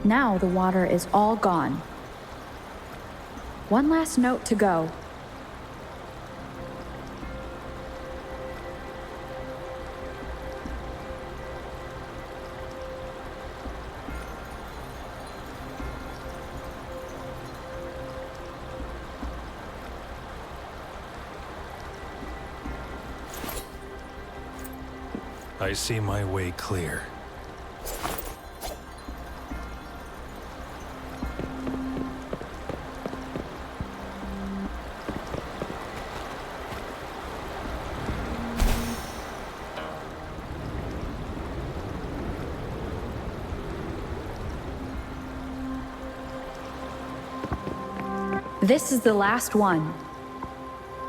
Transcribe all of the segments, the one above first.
Now the water is all gone. One last note to go. I see my way clear. This is the last one.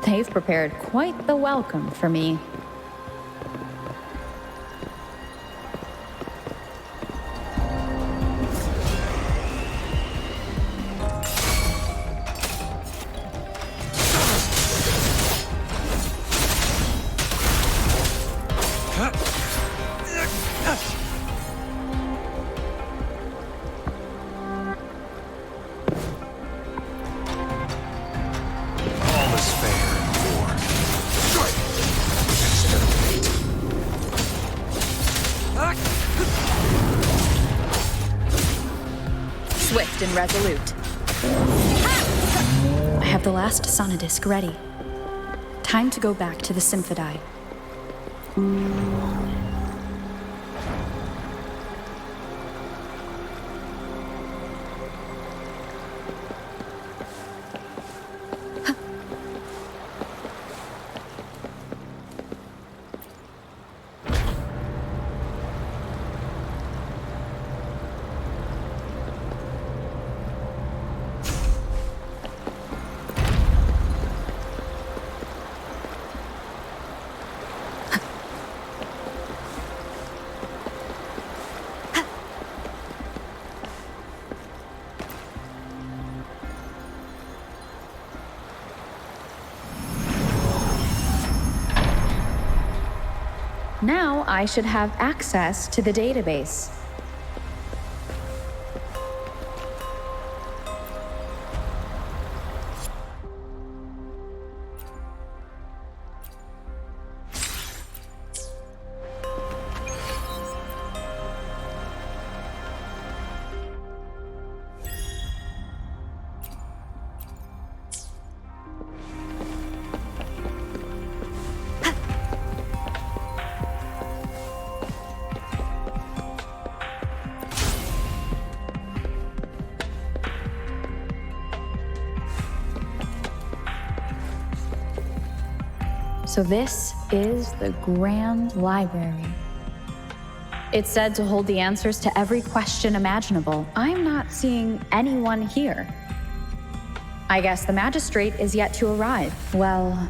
They've prepared quite the welcome for me. Swift and resolute. I have the last Sonadisk ready. Time to go back to the Symphodi. Now I should have access to the database. So this is the Grand Library. It's said to hold the answers to every question imaginable. I'm not seeing anyone here. I guess the magistrate is yet to arrive. Well,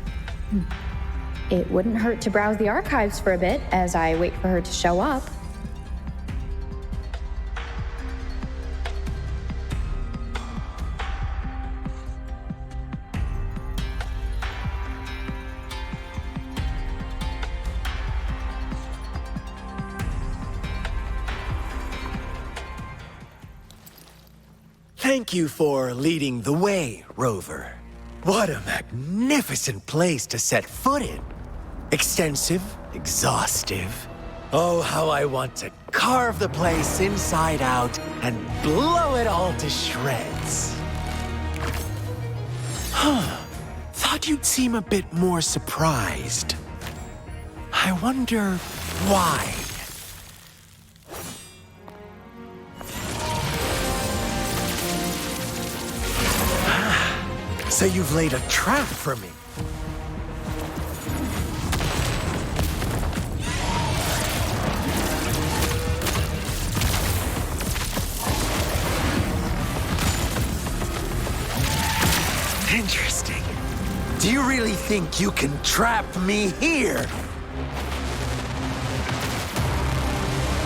it wouldn't hurt to browse the archives for a bit as I wait for her to show up. Thank you for leading the way, Rover. What a magnificent place to set foot in. Extensive, exhaustive. Oh, how I want to carve the place inside out and blow it all to shreds. Thought you'd seem a bit more surprised. I wonder why. So you've laid a trap for me. Interesting. Do you really think you can trap me here?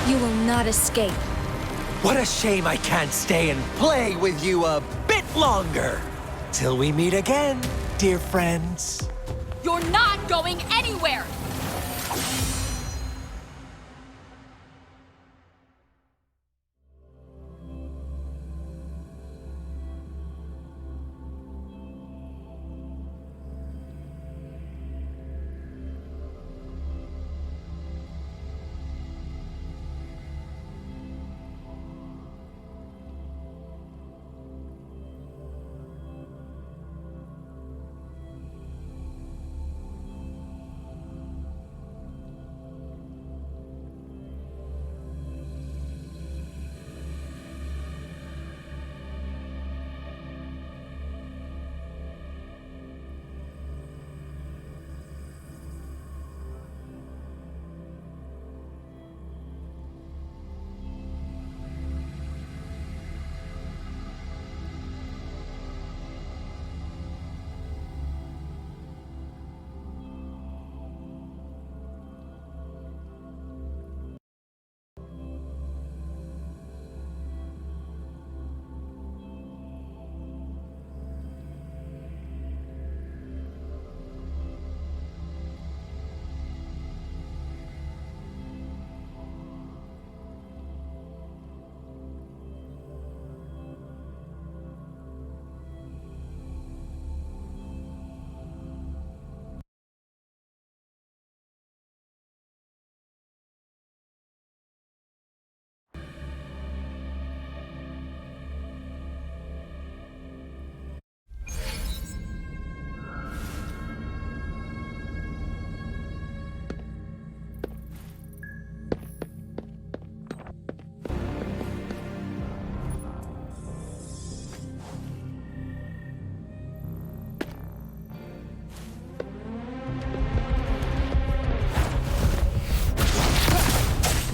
You will not escape. What a shame I can't stay and play with you a bit longer. Till we meet again, dear friends. You're not going anywhere!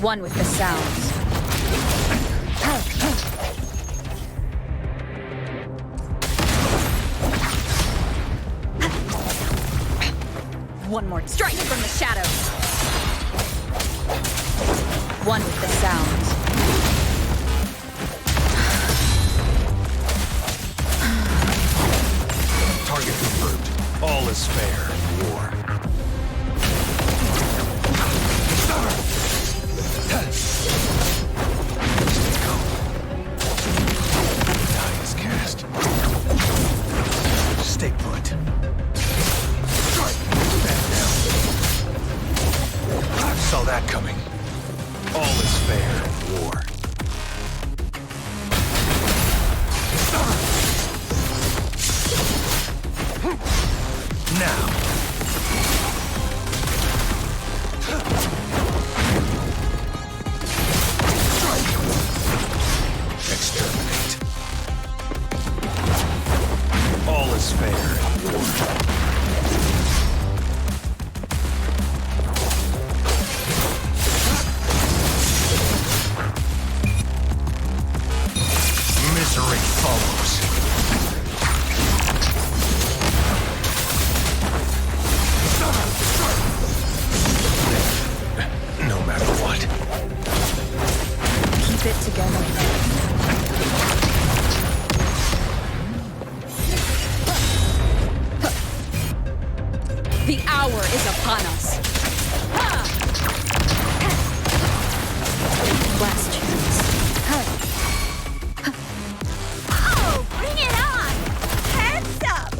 One with the sounds. One more strike from the shadows. One with the sounds. Target confirmed. All is fair in war. Die is cast. Stay put. Back down. Saw that coming. All is fair in war. Now. Exterminate. All is fair in war. Misery follows. No matter what. Keep it together. The hour is upon us. Last chance. Oh, bring it on! Heads up!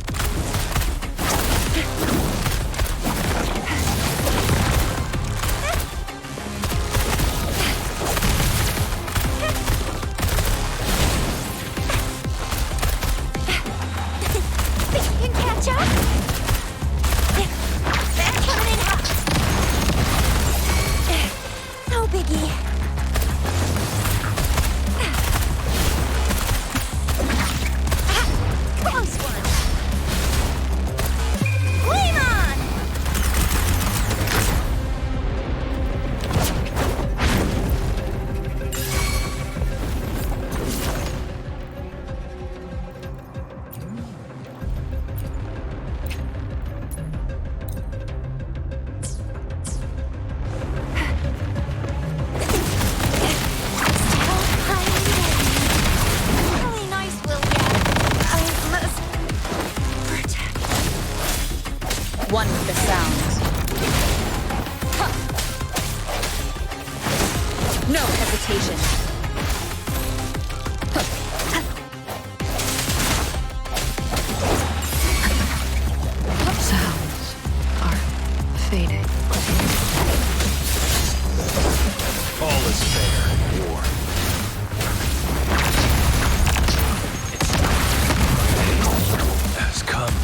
Think you can catch up? They're coming in hot. No biggie. Close one. Flame on! Really nice, William. I must protect. One with the sounds. No hesitation. Sounds are fading. All is fair in war. Has come.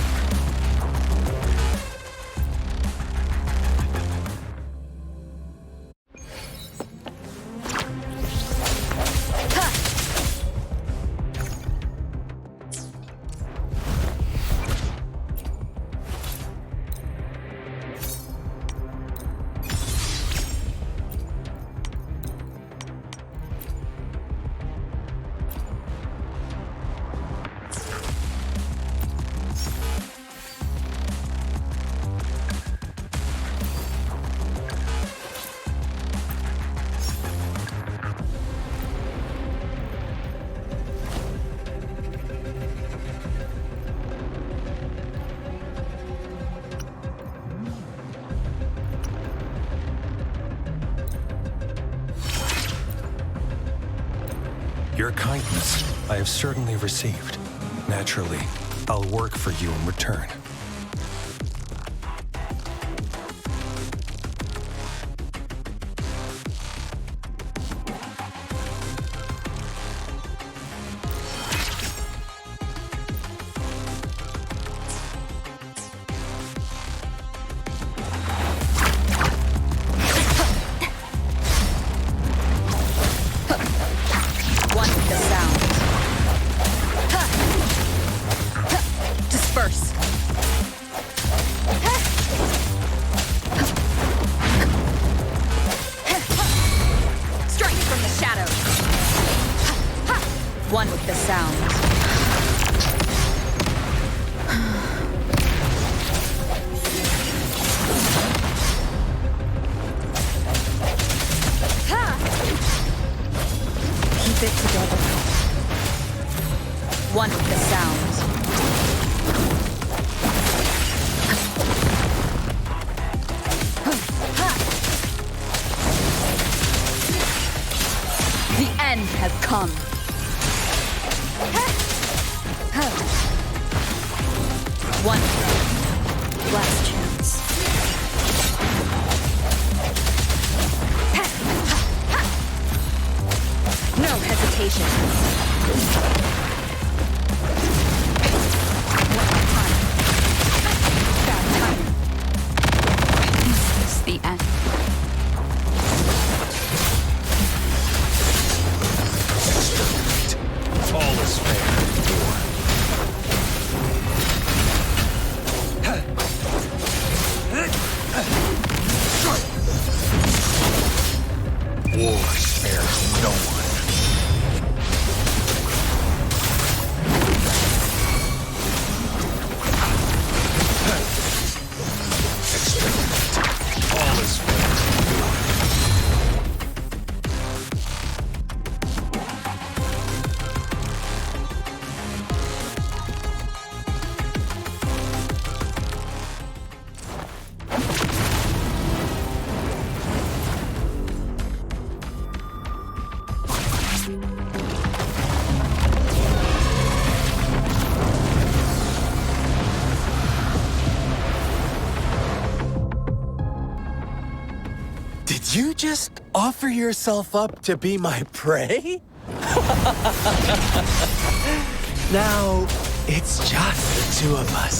Your kindness I have certainly received. Naturally, I'll work for you in return. One with the sounds. Disperse. has come. One throw. Last chance. No hesitation. Bad timing. This is the end. All is fair. War spares no one. All is fair. Did you just offer yourself up to be my prey? Now, it's just the two of us.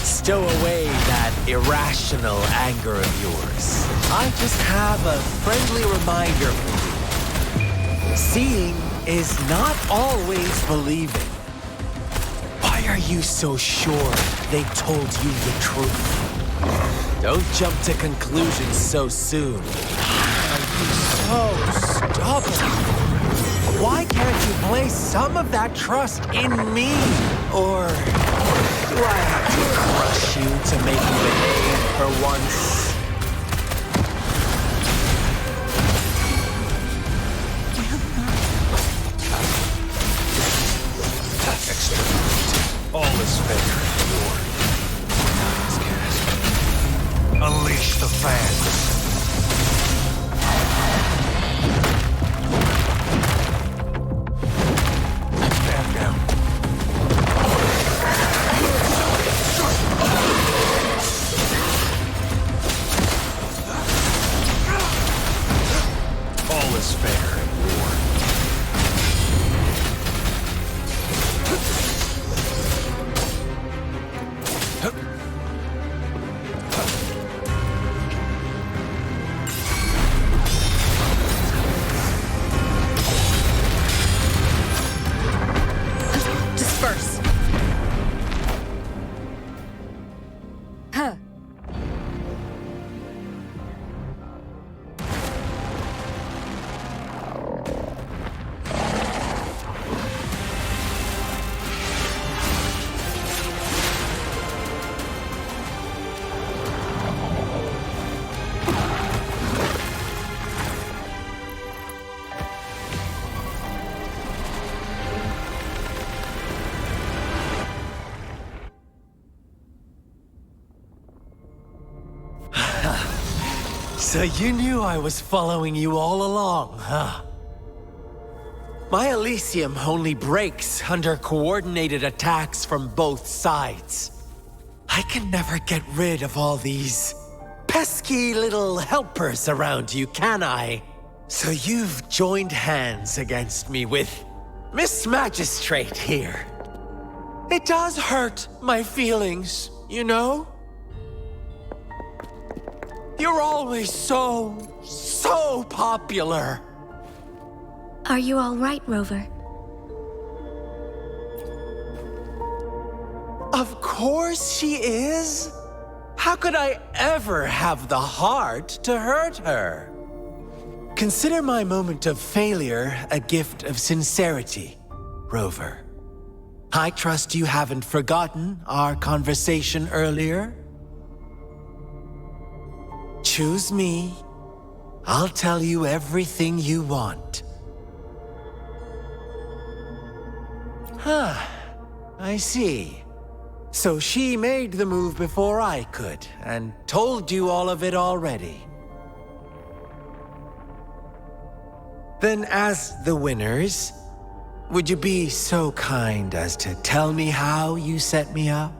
Stow away that irrational anger of yours. I just have a friendly reminder for you. Seeing is not always believing. Why are you so sure they told you the truth? Don't jump to conclusions so soon. Are you so stubborn? Why can't you place some of that trust in me? Or do I have to crush you to make you behave for once? All is fair. Unleash the fans. Stand down. All is fair in war. Disperse. Huh. So you knew I was following you all along, huh? My Elysium only breaks under coordinated attacks from both sides. I can never get rid of all these pesky little helpers around you, can I? So you've joined hands against me with Miss Magistrate here. It does hurt my feelings, you know? You're always so popular. Are you all right, Rover? Of course she is. How could I ever have the heart to hurt her? Consider my moment of failure a gift of sincerity, Rover. I trust you haven't forgotten our conversation earlier. Choose me. I'll tell you everything you want. Huh. I see. So she made the move before I could, and told you all of it already. Then as the winners, would you be so kind as to tell me how you set me up?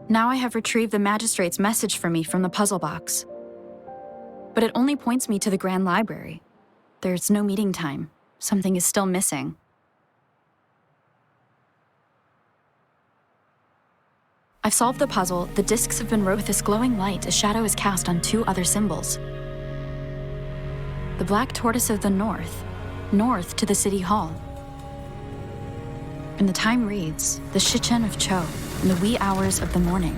Now I have retrieved the magistrate's message for me from the puzzle box. But it only points me to the Grand Library. There's no meeting time. Something is still missing. I've solved the puzzle. The discs have been wrote with this glowing light. A shadow is cast on 2 other symbols. The black tortoise of the north to the city hall. And the time reads, the Shichen of Cho, in the wee hours of the morning.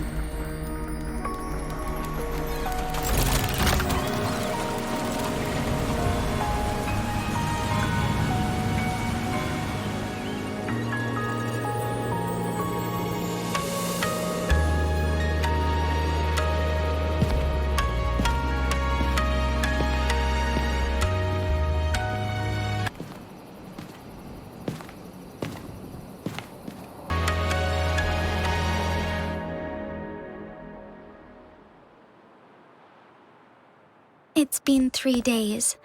It's been 3 days.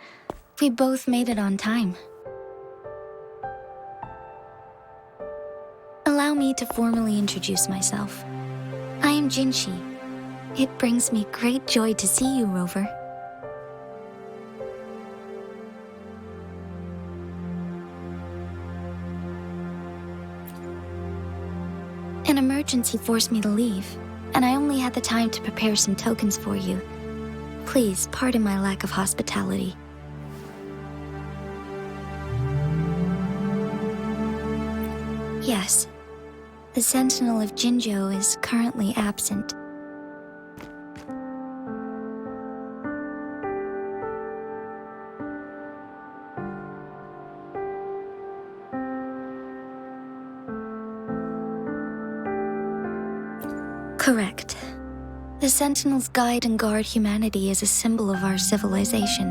We both made it on time. Allow me to formally introduce myself. I am Jinshi. It brings me great joy to see you, Rover. An emergency forced me to leave, and I only had the time to prepare some tokens for you. Please pardon my lack of hospitality. Yes, the Sentinel of Jinzhou is currently absent. Correct. The Sentinels guide and guard humanity as a symbol of our civilization.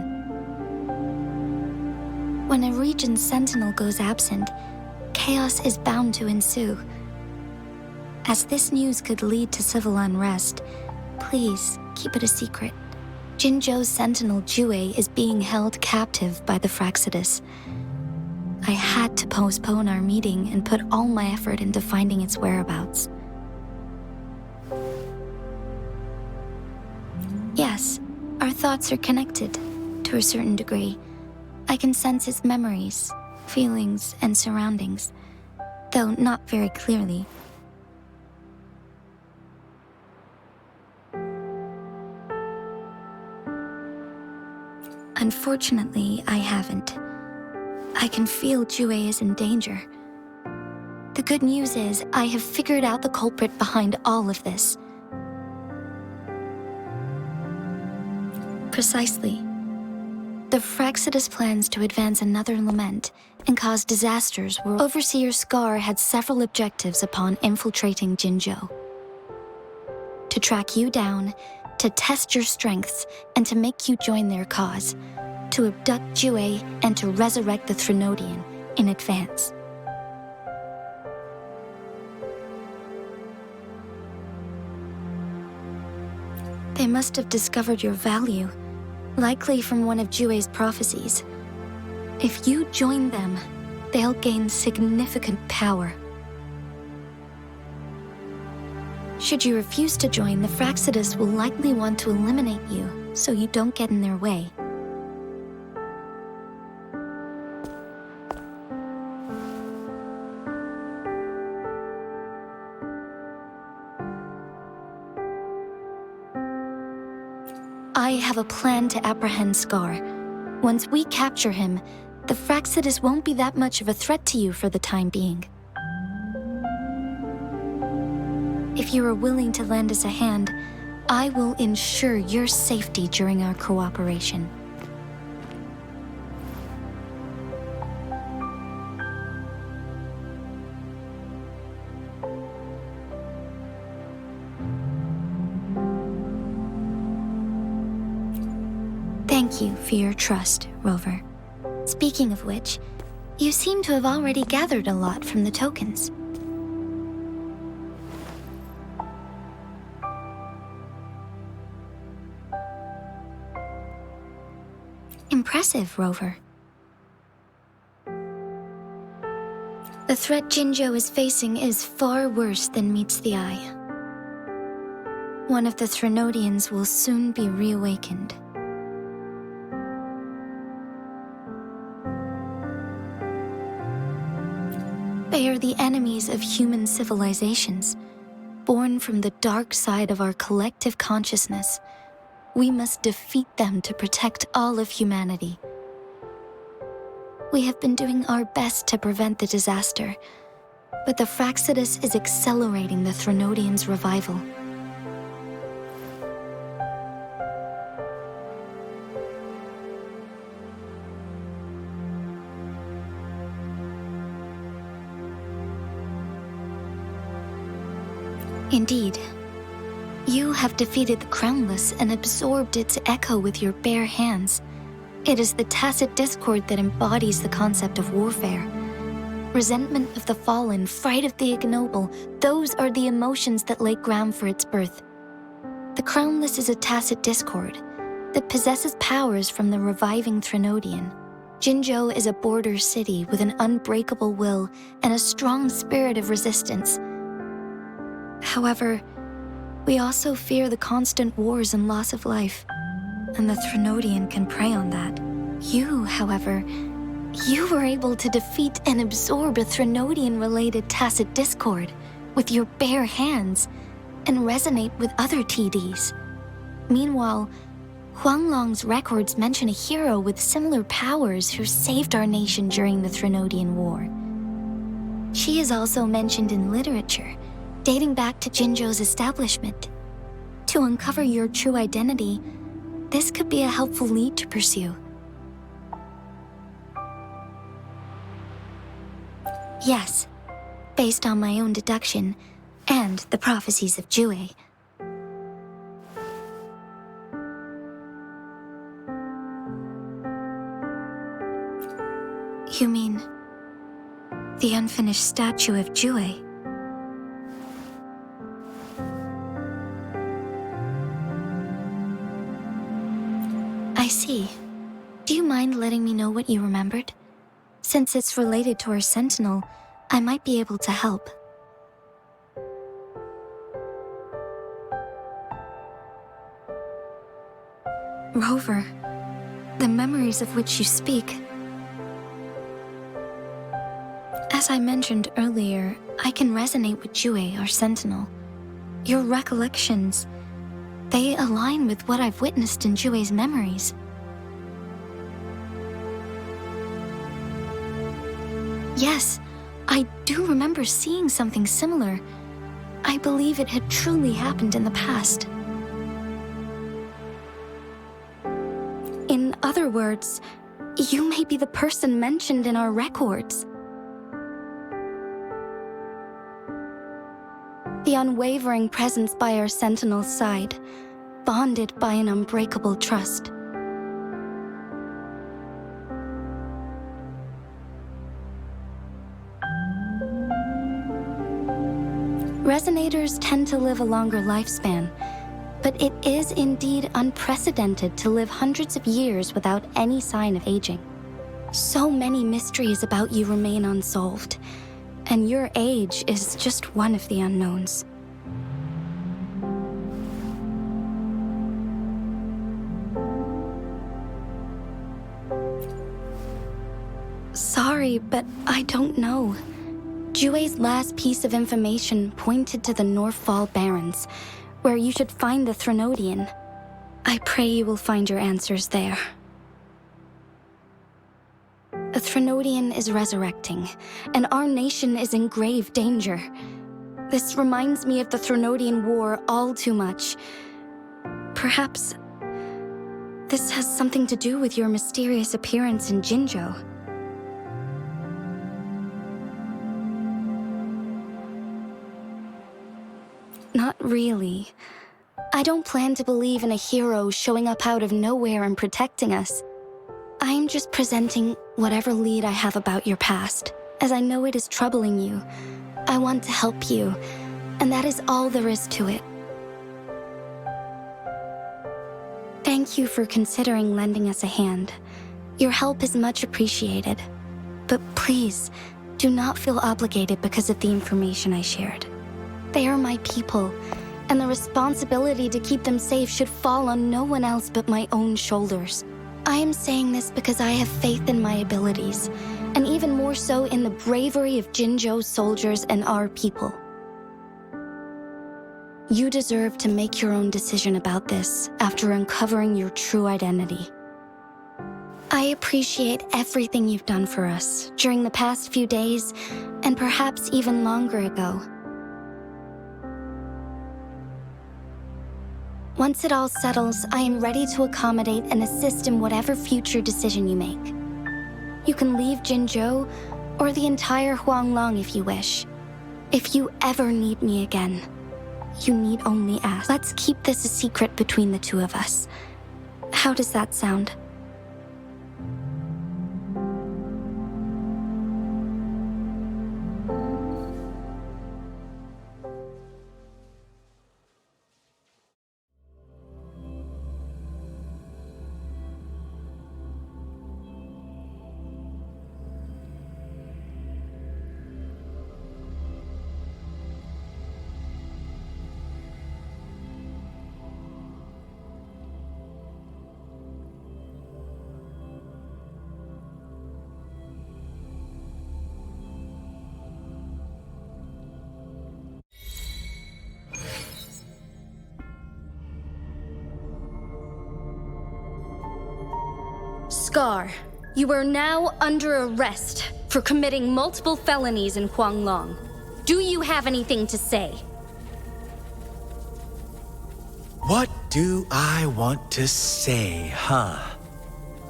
When a region's Sentinel goes absent, chaos is bound to ensue. As this news could lead to civil unrest, please keep it a secret. Jinzhou's Sentinel Jue is being held captive by the Fractsidus. I had to postpone our meeting and put all my effort into finding its whereabouts. Yes, our thoughts are connected, to a certain degree. I can sense his memories, feelings, and surroundings, though not very clearly. Unfortunately, I haven't. I can feel Jue is in danger. The good news is, I have figured out the culprit behind all of this. Precisely. The Fractsidus plans to advance another lament and cause disasters where Overseer Scar had several objectives upon infiltrating Jinzhou. To track you down, to test your strengths, and to make you join their cause. To abduct Jue and to resurrect the Threnodian in advance. They must have discovered your value, likely from one of Jue's prophecies. If you join them, they'll gain significant power. Should you refuse to join, the Fractsidus will likely want to eliminate you, so you don't get in their way. I have a plan to apprehend Scar. Once we capture him, the Fractsidus won't be that much of a threat to you for the time being. If you are willing to lend us a hand, I will ensure your safety during our cooperation. Thank you for your trust, Rover. Speaking of which, you seem to have already gathered a lot from the tokens. Impressive, Rover. The threat Jinzhou is facing is far worse than meets the eye. One of the Threnodians will soon be reawakened. They are the enemies of human civilizations, born from the dark side of our collective consciousness. We must defeat them to protect all of humanity. We have been doing our best to prevent the disaster, but the Fractsidus is accelerating the Threnodians' revival. Indeed. You have defeated the Crownless and absorbed its echo with your bare hands. It is the tacit discord that embodies the concept of warfare. Resentment of the fallen, fright of the ignoble, those are the emotions that lay ground for its birth. The Crownless is a tacit discord that possesses powers from the reviving Threnodian. Jinzhou is a border city with an unbreakable will and a strong spirit of resistance. However, we also fear the constant wars and loss of life, and the Threnodian can prey on that. You, however, you were able to defeat and absorb a Threnodian-related tacit discord with your bare hands and resonate with other TDs. Meanwhile, Huanglong's records mention a hero with similar powers who saved our nation during the Threnodian War. She is also mentioned in literature, dating back to Jinzhou's establishment. To uncover your true identity, this could be a helpful lead to pursue. Yes, based on my own deduction and the prophecies of Jue. You mean the unfinished statue of Jue? I see. Do you mind letting me know what you remembered? Since it's related to our sentinel, I might be able to help. Rover, the memories of which you speak. As I mentioned earlier, I can resonate with Jue, our sentinel. Your recollections, they align with what I've witnessed in Jue's memories. Yes, I do remember seeing something similar. I believe it had truly happened in the past. In other words, you may be the person mentioned in our records. The unwavering presence by our sentinel's side, bonded by an unbreakable trust. Resonators tend to live a longer lifespan, but it is indeed unprecedented to live hundreds of years without any sign of aging. So many mysteries about you remain unsolved, and your age is just one of the unknowns. Sorry, but I don't know. Jue's last piece of information pointed to the Northfall Barrens, where you should find the Threnodian. I pray you will find your answers there. The Threnodian is resurrecting, and our nation is in grave danger. This reminds me of the Threnodian War all too much. Perhaps this has something to do with your mysterious appearance in Jinzhou. Not really. I don't plan to believe in a hero showing up out of nowhere and protecting us. I'm just presenting whatever lead I have about your past, as I know it is troubling you. I want to help you, and that is all there is to it. Thank you for considering lending us a hand. Your help is much appreciated. But please, do not feel obligated because of the information I shared. They are my people, and the responsibility to keep them safe should fall on no one else but my own shoulders. I am saying this because I have faith in my abilities, and even more so in the bravery of Jinzhou's soldiers and our people. You deserve to make your own decision about this after uncovering your true identity. I appreciate everything you've done for us during the past few days, and perhaps even longer ago. Once it all settles, I am ready to accommodate and assist in whatever future decision you make. You can leave Jinzhou or the entire Huanglong if you wish. If you ever need me again, you need only ask. Let's keep this a secret between the two of us. How does that sound? Scar, you are now under arrest. for committing multiple felonies in Huanglong. Do you have anything to say? What do I want to say, huh?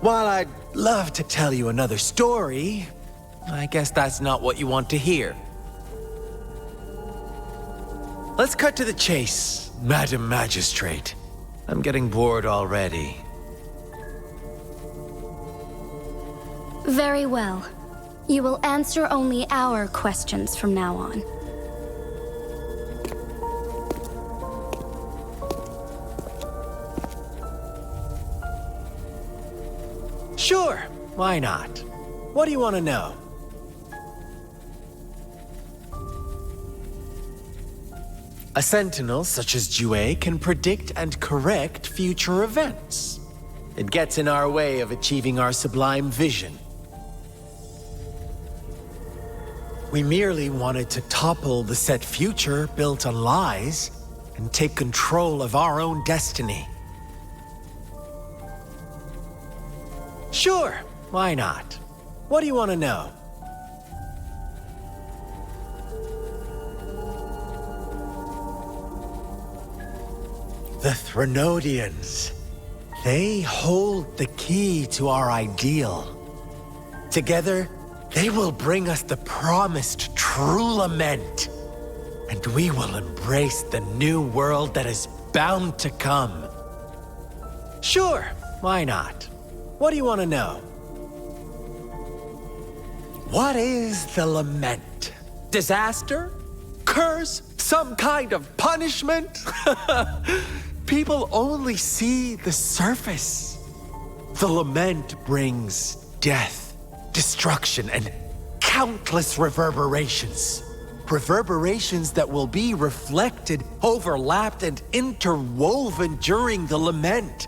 While I'd love to tell you another story, I guess that's not what you want to hear. Let's cut to the chase, Madam Magistrate. I'm getting bored already. Very well. You will answer only our questions from now on. Sure, why not? What do you want to know? A sentinel such as Jue can predict and correct future events. It gets in our way of achieving our sublime vision. We merely wanted to topple the set future built on lies and take control of our own destiny. Sure, why not? What do you want to know? The Threnodians. They hold the key to our ideal. Together, they will bring us the promised true lament. And we will embrace the new world that is bound to come. Sure, why not? What do you want to know? What is the lament? Disaster? Curse? Some kind of punishment? People only see the surface. The lament brings death, destruction, and countless reverberations. Reverberations that will be reflected, overlapped, and interwoven during the lament.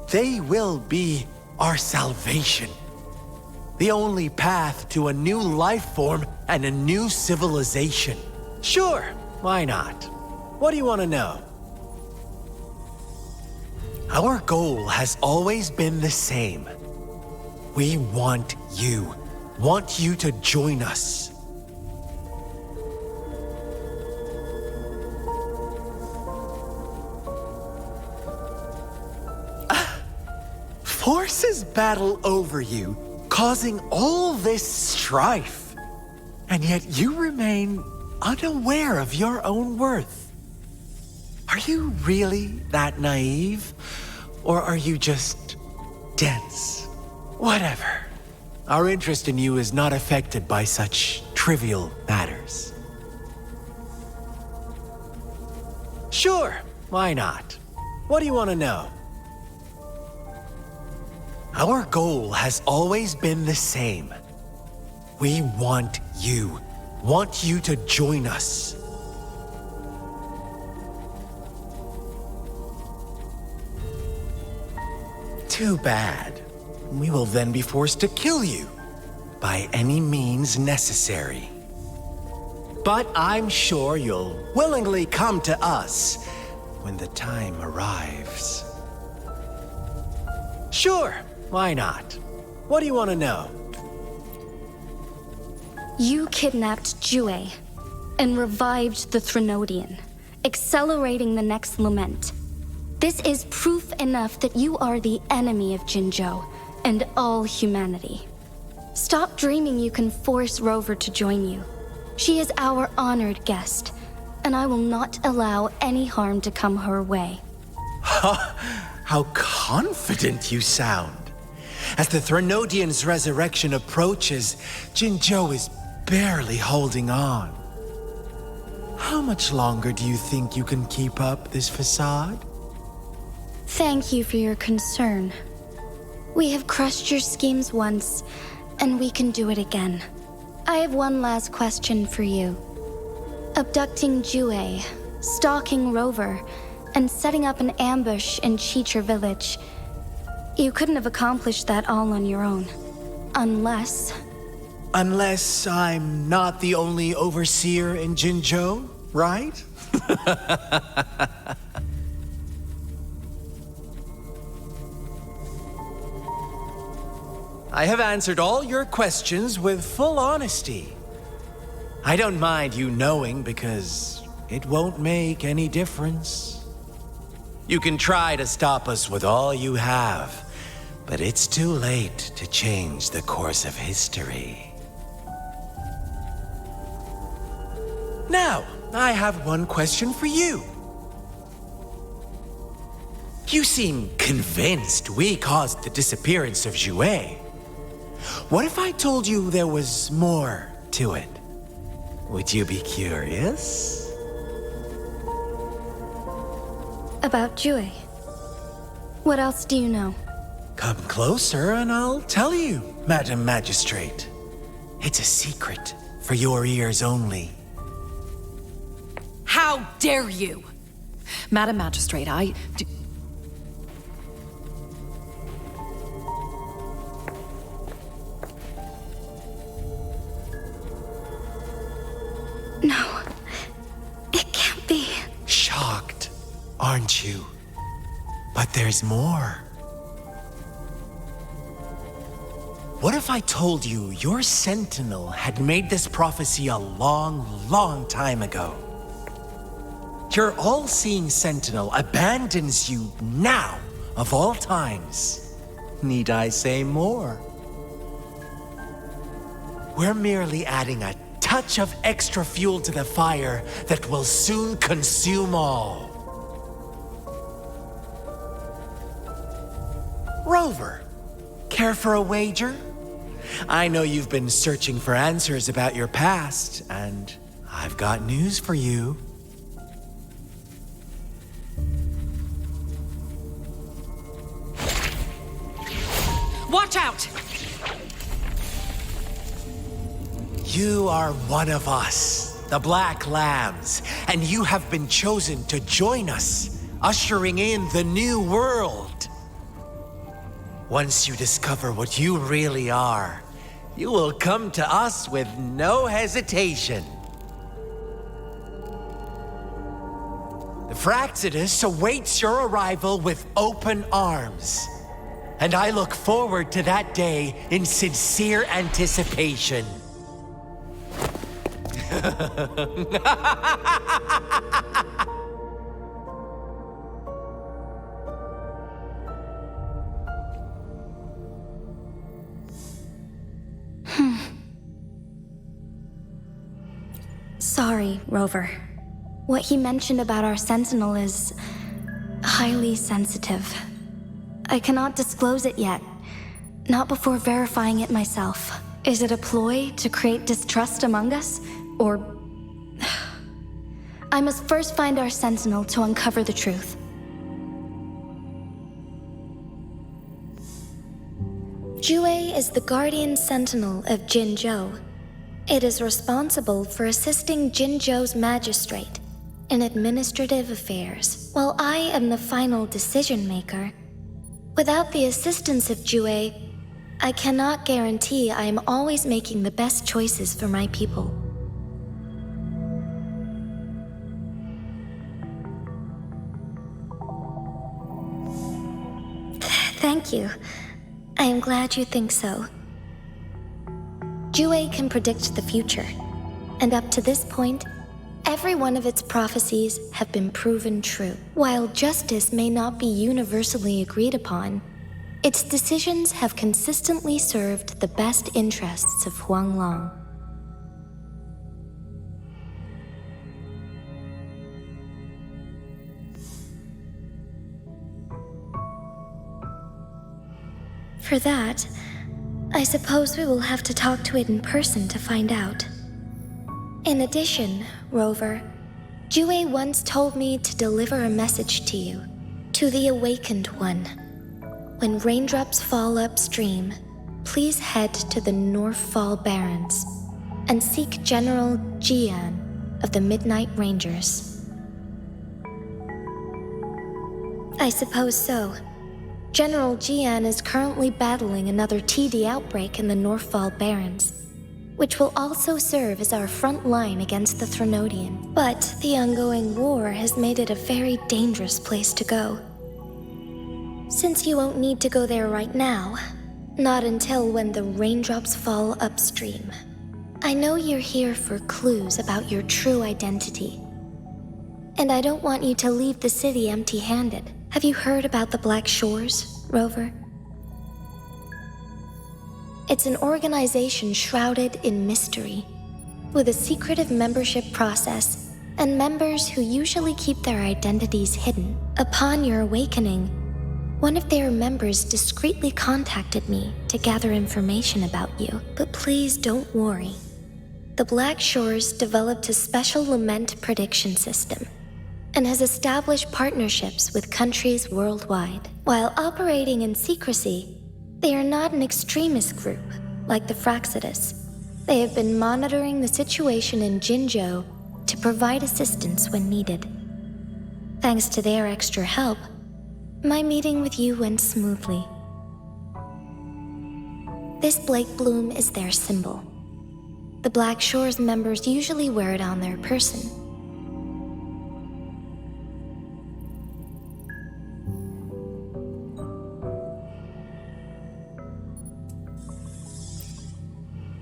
They will be our salvation. The only path to a new life form and a new civilization. Sure, why not? What do you want to know? Our goal has always been the same. We want you to join us. Forces battle over you, causing all this strife. And yet you remain unaware of your own worth. Are you really that naive? Or are you just dense? Whatever. Our interest in you is not affected by such trivial matters. Sure, why not? What do you want to know? Our goal has always been the same. We want you to join us. Too bad. We will then be forced to kill you by any means necessary. But I'm sure you'll willingly come to us when the time arrives. Sure, why not? What do you want to know? You kidnapped Jue and revived the Threnodian, accelerating the next lament. This is proof enough that you are the enemy of Jinzhou and all humanity. Stop dreaming you can force Rover to join you. She is our honored guest, and I will not allow any harm to come her way. How confident you sound. As the Threnodian's resurrection approaches, Jinzhou is barely holding on. How much longer do you think you can keep up this facade? Thank you for your concern. We have crushed your schemes once, and we can do it again. I have one last question for you. Abducting Jue, stalking Rover, and setting up an ambush in Chicher village. You couldn't have accomplished that all on your own. Unless I'm not the only overseer in Jinzhou, right? I have answered all your questions with full honesty. I don't mind you knowing because it won't make any difference. You can try to stop us with all you have, but it's too late to change the course of history. Now, I have one question for you. You seem convinced we caused the disappearance of Jue. What if I told you there was more to it? Would you be curious? About Jue. What else do you know? Come closer and I'll tell you, Madam Magistrate. It's a secret for your ears only. How dare you? Madam Magistrate, No. It can't be. Shocked, aren't you? But there's more. What if I told you your Sentinel had made this prophecy a long, long time ago? Your all-seeing Sentinel abandons you now, of all times. Need I say more? We're merely adding a touch of extra fuel to the fire that will soon consume all. Rover, care for a wager? I know you've been searching for answers about your past, and I've got news for you. watch out! You are one of us, the Black Lambs, and you have been chosen to join us, ushering in the new world. Once you discover what you really are, you will come to us with no hesitation. The Fraxidus awaits your arrival with open arms, and I look forward to that day in sincere anticipation. Sorry, Rover. What he mentioned about our Sentinel is highly sensitive. I cannot disclose it yet, not before verifying it myself. Is it a ploy to create distrust among us, or... I must first find our Sentinel to uncover the truth. Jue is the Guardian Sentinel of Jinzhou. It is responsible for assisting Jinzhou's magistrate in administrative affairs, while I am the final decision maker. Without the assistance of Jue, I cannot guarantee I am always making the best choices for my people. Thank you. I am glad you think so. Jue can predict the future, and up to this point, every one of its prophecies have been proven true. While justice may not be universally agreed upon, its decisions have consistently served the best interests of Huanglong. For that, I suppose we will have to talk to it in person to find out. In addition, Rover, Jue once told me to deliver a message to you, to the Awakened One. When raindrops fall upstream, please head to the Northfall Barrens and seek General Jian of the Midnight Rangers. I suppose so. General Jian is currently battling another TD outbreak in the Northfall Barrens, which will also serve as our front line against the Threnodian. But the ongoing war has made it a very dangerous place to go. Since you won't need to go there right now, Not until when the raindrops fall upstream. I know you're here for clues about your true identity. And I don't want you to leave the city empty-handed. Have you heard about the Black Shores, Rover? It's an organization shrouded in mystery, with a secretive membership process and members who usually keep their identities hidden. Upon your awakening, one of their members discreetly contacted me to gather information about you. But please don't worry. The Black Shores developed a special lament prediction system and has established partnerships with countries worldwide. While operating in secrecy, they are not an extremist group like the Fractsidus. They have been monitoring the situation in Jinzhou to provide assistance when needed. Thanks to their extra help, my meeting with you went smoothly. This Blake Bloom is their symbol. The Black Shores members usually wear it on their person.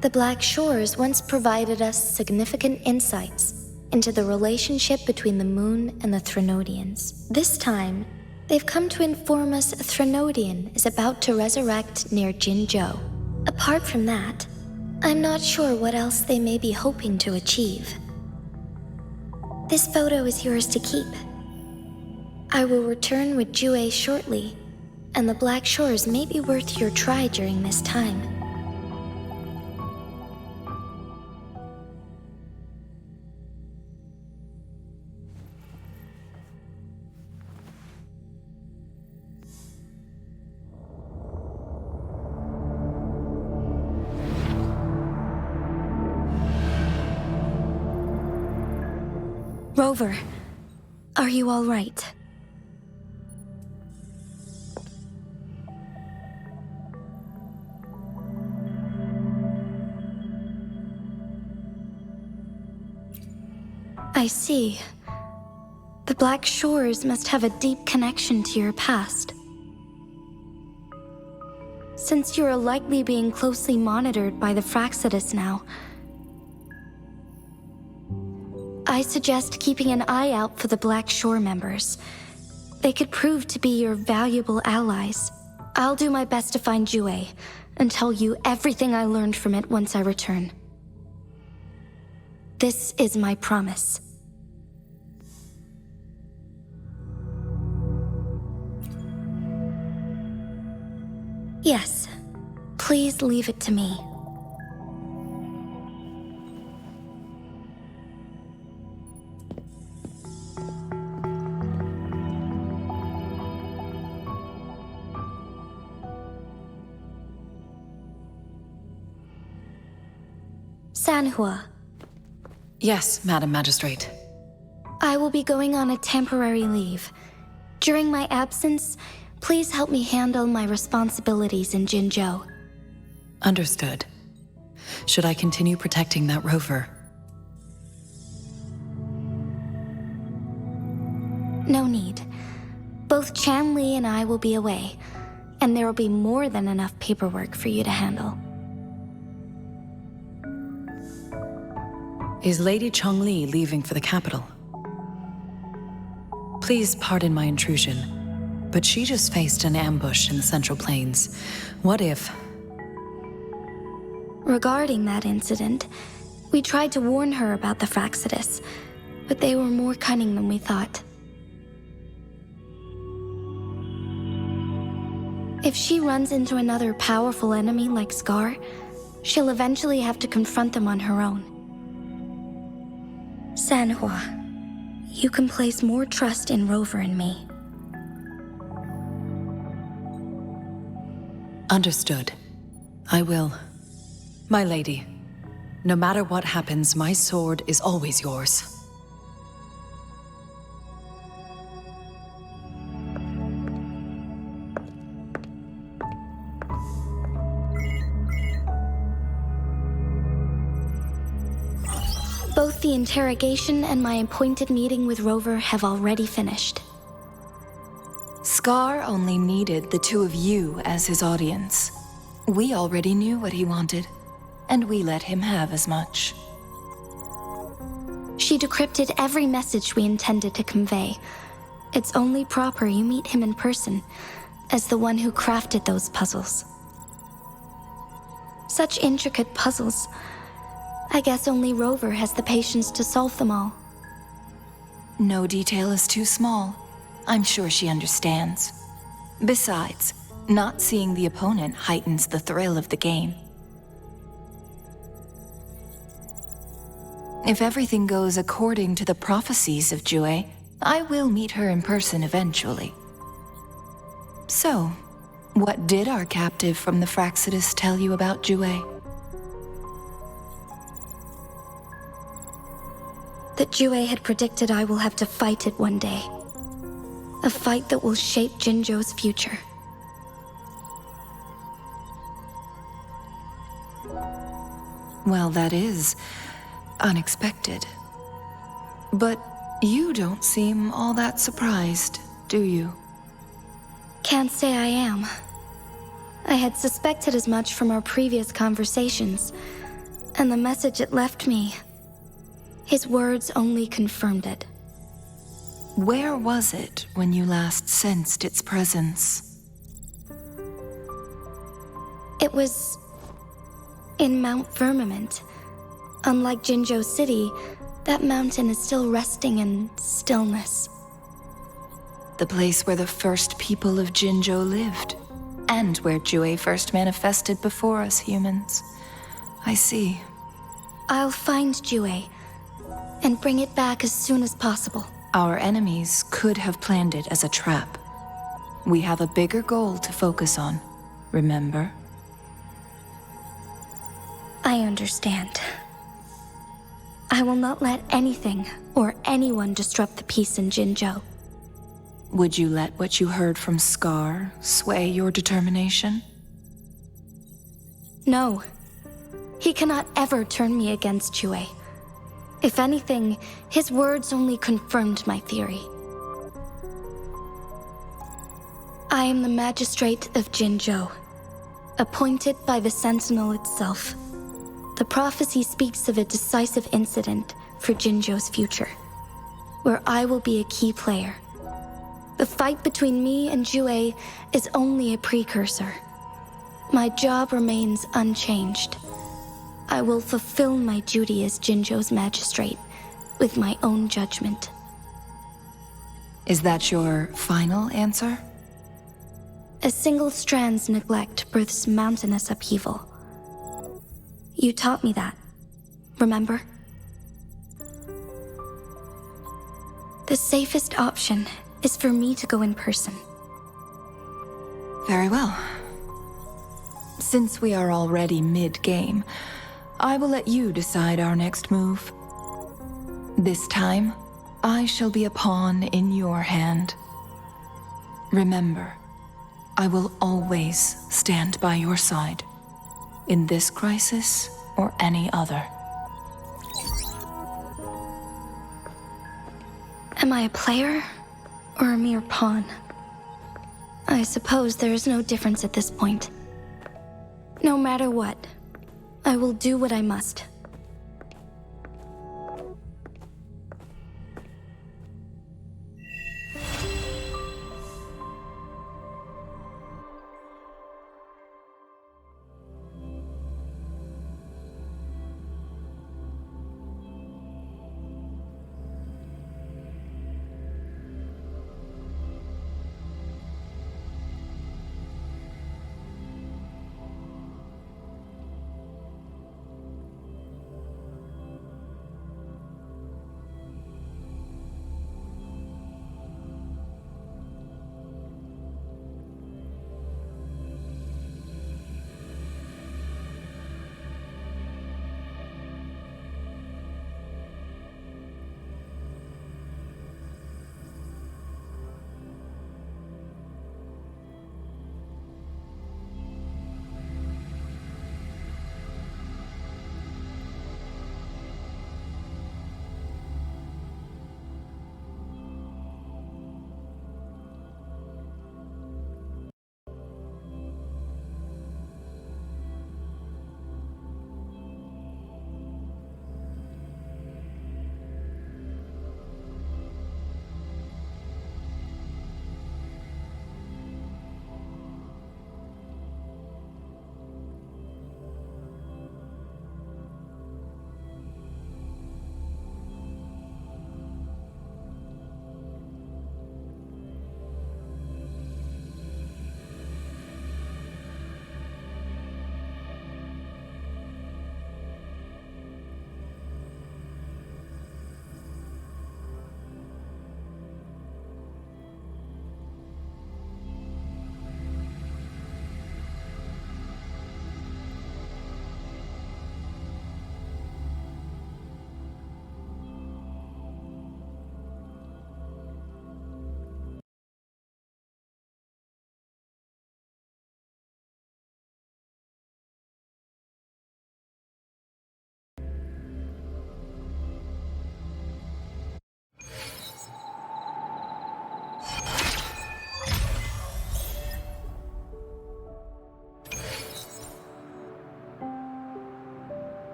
The Black Shores once provided us significant insights into the relationship between the moon and the Threnodians. This time, they've come to inform us a Threnodian is about to resurrect near Jinzhou. Apart from that, I'm not sure what else they may be hoping to achieve. This photo is yours to keep. I will return with Jue shortly, and the Black Shores may be worth your try during this time. Rover, are you all right? I see. The Black Shores must have a deep connection to your past. Since you are likely being closely monitored by the Fractsidus now, I suggest keeping an eye out for the Black Shore members. They could prove to be your valuable allies. I'll do my best to find Jue and tell you everything I learned from it once I return. This is my promise. Yes, please leave it to me. Sanhua. Yes, Madam Magistrate. I will be going on a temporary leave. During my absence, please help me handle my responsibilities in Jinzhou. Understood. Should I continue protecting that rover? No need. Both Chan Li and I will be away, and there will be more than enough paperwork for you to handle. Is Lady Chongli leaving for the capital? Please pardon my intrusion, but she just faced an ambush in the Central Plains. What if... Regarding that incident, we tried to warn her about the Fractsidus, but they were more cunning than we thought. If she runs into another powerful enemy like Scar, she'll eventually have to confront them on her own. Sanhua, you can place more trust in Rover and me. Understood. I will. My lady, no matter what happens, my sword is always yours. Both the interrogation and my appointed meeting with Rover have already finished. Scar only needed the two of you as his audience. We already knew what he wanted, and we let him have as much. She decrypted every message we intended to convey. It's only proper you meet him in person, as the one who crafted those puzzles. Such intricate puzzles. I guess only Rover has the patience to solve them all. No detail is too small. I'm sure she understands. Besides, not seeing the opponent heightens the thrill of the game. If everything goes according to the prophecies of Jue, I will meet her in person eventually. So, what did our captive from the Fraxidus tell you about Jue? That Jue had predicted I will have to fight it one day. A fight that will shape Jinzhou's future. Well, that is unexpected. But you don't seem all that surprised, do you? Can't say I am. I had suspected as much from our previous conversations, and the message it left me. His words only confirmed it. Where was it when you last sensed its presence? It was in Mount Firmament. Unlike Jinzhou City, that mountain is still resting in stillness. The place where the first people of Jinzhou lived, and where Jue first manifested before us humans. I see. I'll find Jue and bring it back as soon as possible. Our enemies could have planned it as a trap. We have a bigger goal to focus on, remember? I understand. I will not let anything or anyone disrupt the peace in Jinzhou. Would you let what you heard from Scar sway your determination? No. He cannot ever turn me against Jue. If anything, his words only confirmed my theory. I am the Magistrate of Jinzhou, appointed by the Sentinel itself. The prophecy speaks of a decisive incident for Jinzhou's future, where I will be a key player. The fight between me and Jue is only a precursor. My job remains unchanged. I will fulfill my duty as Jinzhou's magistrate with my own judgment. Is that your final answer? A single strand's neglect births mountainous upheaval. You taught me that, remember? The safest option is for me to go in person. Very well. Since we are already mid-game, I will let you decide our next move. This time, I shall be a pawn in your hand. Remember, I will always stand by your side, in this crisis or any other. Am I a player or a mere pawn? I suppose there is no difference at this point. No matter what, I will do what I must.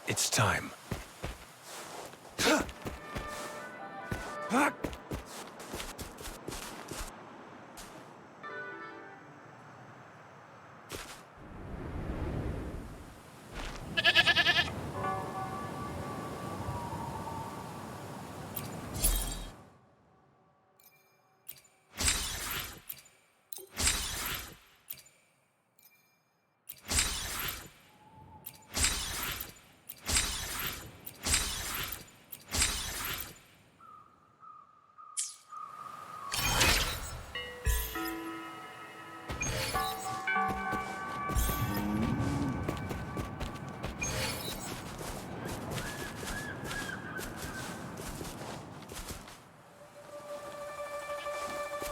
It's time.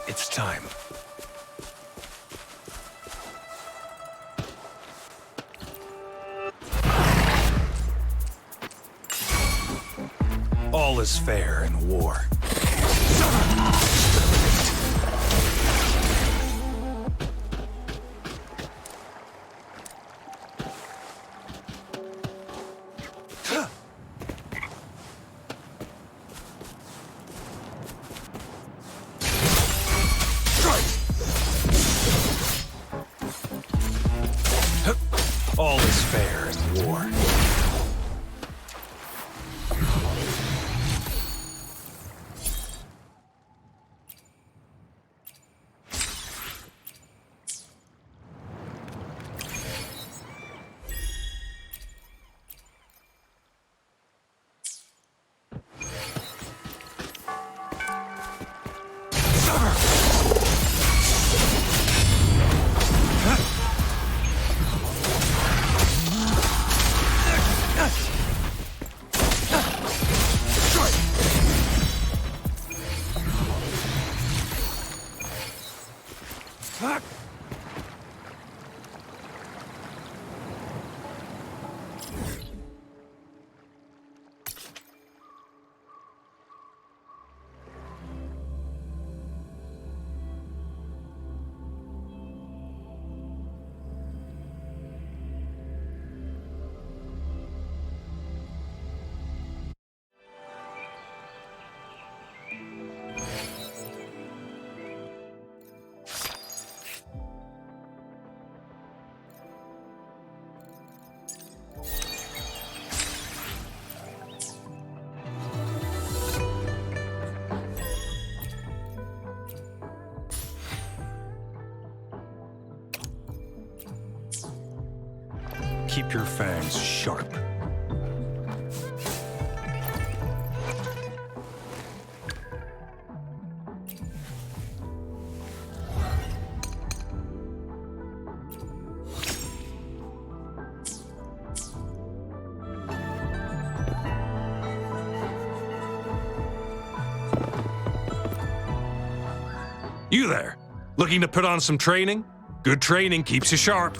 It's time. All is fair in war. All is fair in war. Keep your fangs sharp. You there, looking to put on some training? Good training keeps you sharp.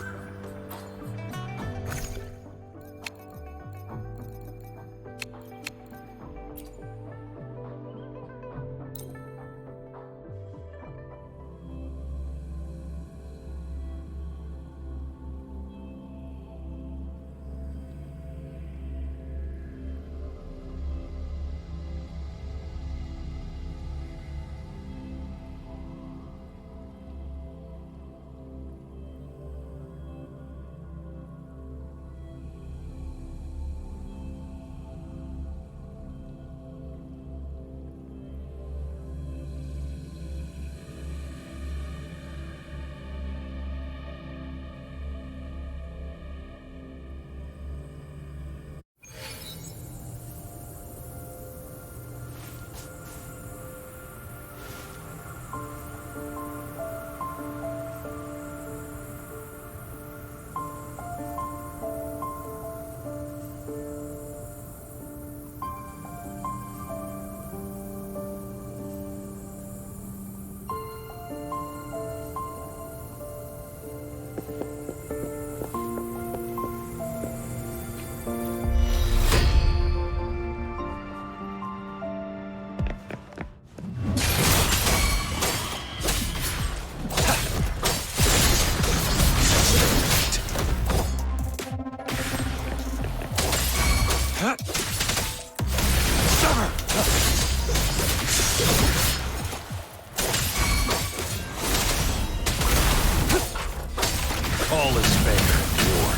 All is fair in war.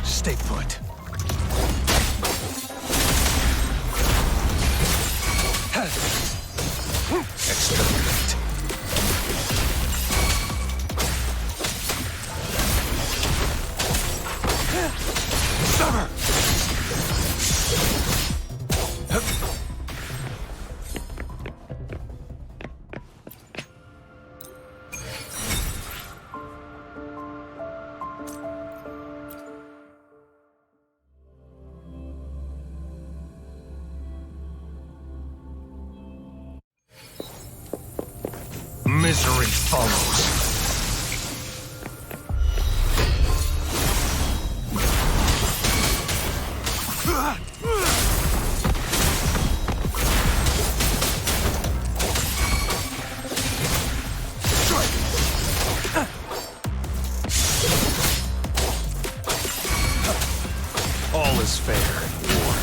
Stay put. Exterminate. Summer! Misery follows. All is fair in war.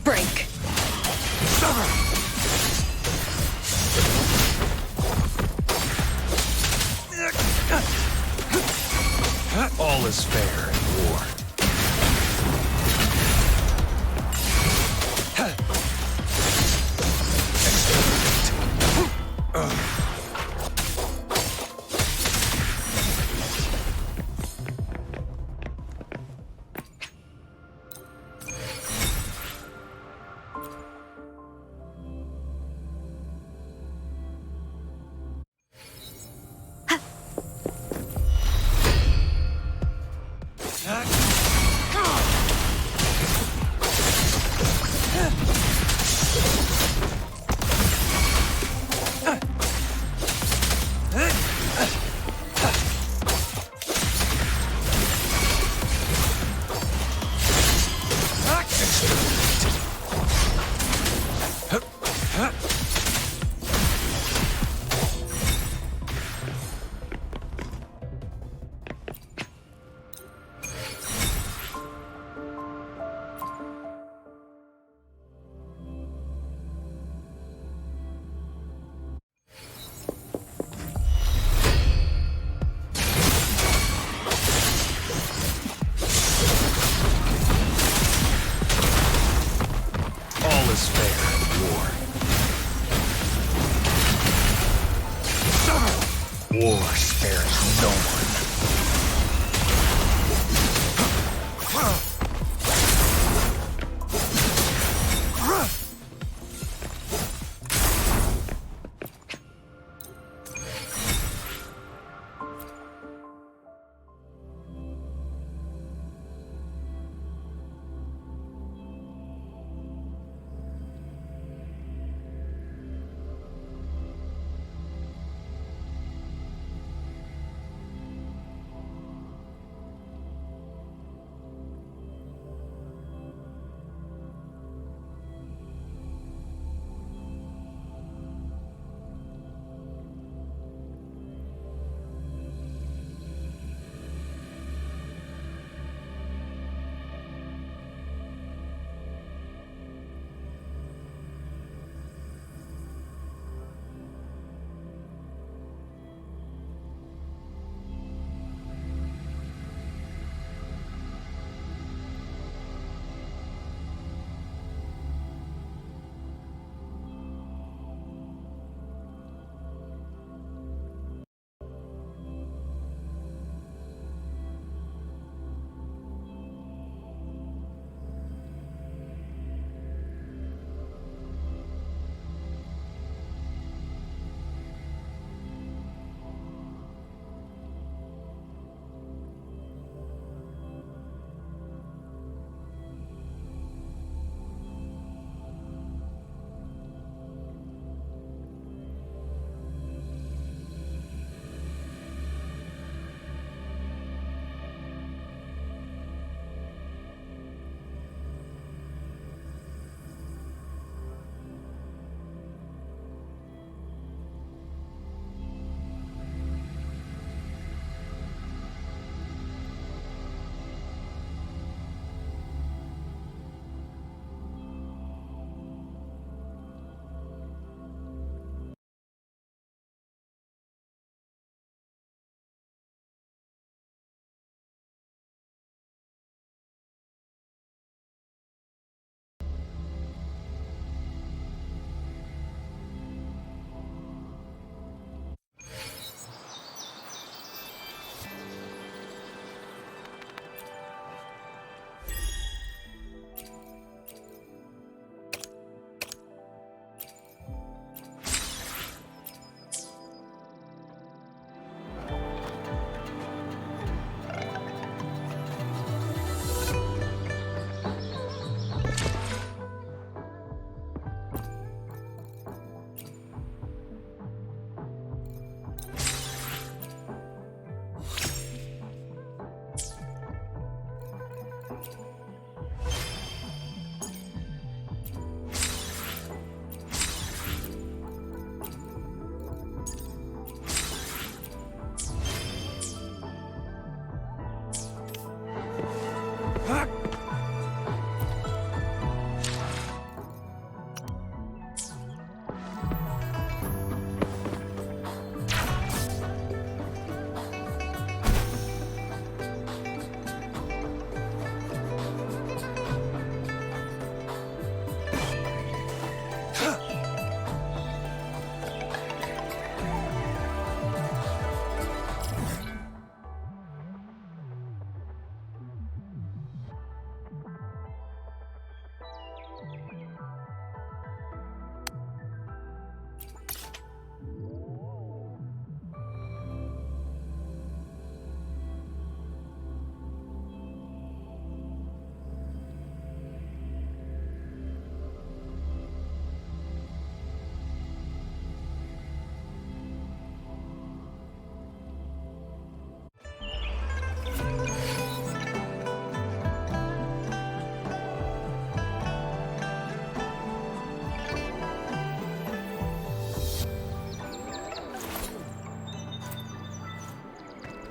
Break. All is fair in war.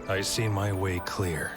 I see my way clear.